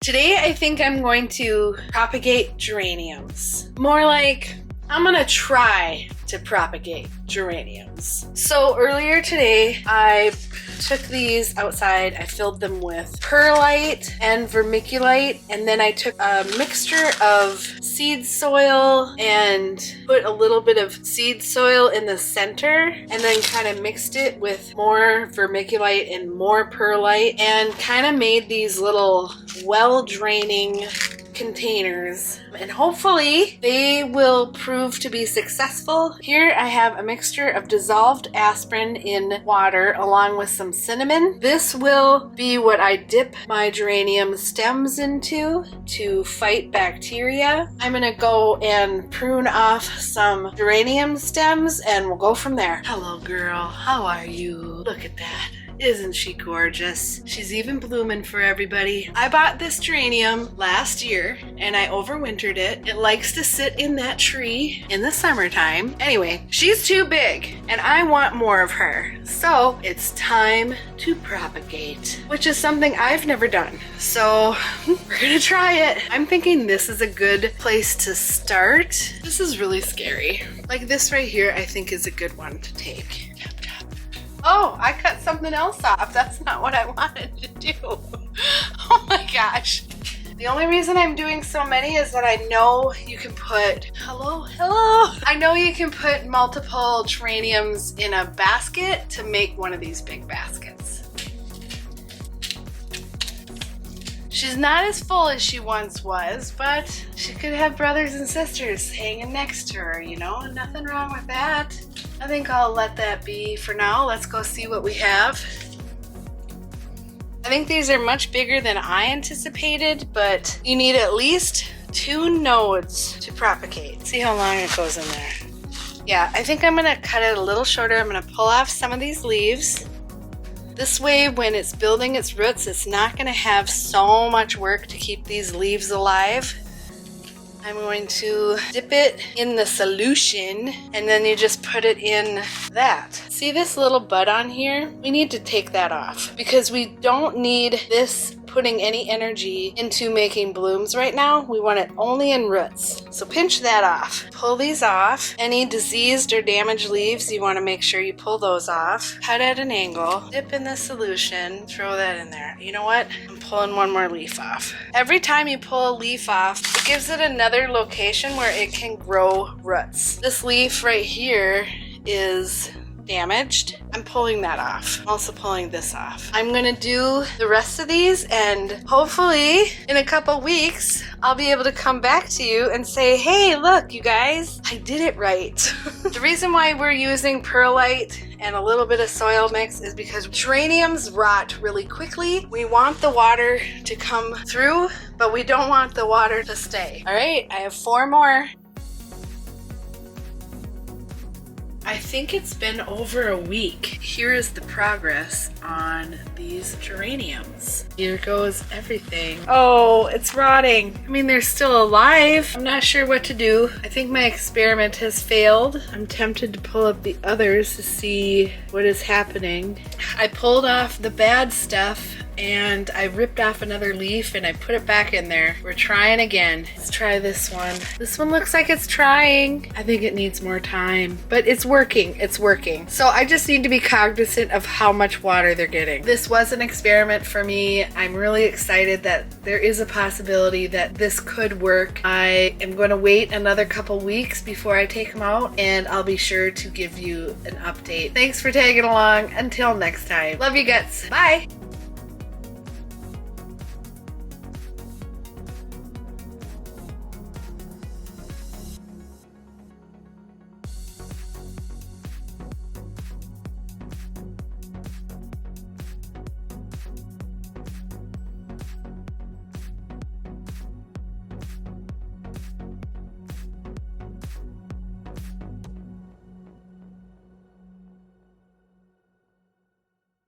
Today I think I'm going to propagate geraniums. More like I'm gonna try to propagate geraniums. So earlier today I took these outside, I filled them with perlite and vermiculite, and then I took a mixture of seed soil and put a little bit of seed soil in the center, and then kind of mixed it with more vermiculite and more perlite, and kind of made these little well-draining containers, and hopefully they will prove to be successful. Here I have a mixture of dissolved aspirin in water along with some cinnamon. This will be what I dip my geranium stems into to fight bacteria. I'm gonna go and prune off some geranium stems and we'll go from there. Hello girl, how are you? Look at that. Isn't she gorgeous? She's even blooming for everybody. I bought this geranium last year and I overwintered it. It likes to sit in that tree in the summertime. Anyway, she's too big and I want more of her. So it's time to propagate, which is something I've never done. So we're gonna try it. I'm thinking this is a good place to start. This is really scary. Like this right here, I think is a good one to take. Oh, I cut something else off. That's not what I wanted to do. Oh my gosh. The only reason I'm doing so many is that I know you can put, hello. I know you can put multiple geraniums in a basket to make one of these big baskets. She's not as full as she once was, but she could have brothers and sisters hanging next to her, you know? Nothing wrong with that. I think I'll let that be for now. Let's go see what we have. I think these are much bigger than I anticipated, but you need at least 2 nodes to propagate. See how long it goes in there. Yeah, I think I'm gonna cut it a little shorter. I'm gonna pull off some of these leaves. This way, when it's building its roots, it's not gonna have so much work to keep these leaves alive. I'm going to dip it in the solution and then you just put it in that. See this little bud on here? We need to take that off because we don't need this putting any energy into making blooms right now. We want it only in roots. So pinch that off. Pull these off. Any diseased or damaged leaves, you want to make sure you pull those off. Cut at an angle. Dip in the solution. Throw that in there. You know what? I'm pulling one more leaf off. Every time you pull a leaf off, it gives it another location where it can grow roots. This leaf right here is damaged. I'm pulling that off. I'm also pulling this off. I'm gonna do the rest of these and hopefully in a couple weeks I'll be able to come back to you and say, hey, look, you guys, I did it right. The reason why we're using perlite and a little bit of soil mix is because geraniums rot really quickly. We want the water to come through, but we don't want the water to stay. All right, I have 4 more. I think it's been over a week. Here is the progress on these geraniums. Here goes everything. Oh, it's rotting. I mean, they're still alive. I'm not sure what to do. I think my experiment has failed. I'm tempted to pull up the others to see what is happening. I pulled off the bad stuff and I ripped off another leaf and I put it back in there. We're trying again. Let's try this one. This one looks like it's trying. I think it needs more time, but it's working. It's working. So I just need to be cognizant of how much water they're getting. This was an experiment for me. I'm really excited that there is a possibility that this could work. I am going to wait another couple weeks before I take them out and I'll be sure to give you an update. Thanks for tagging along. Until next time. Love you guts. Bye.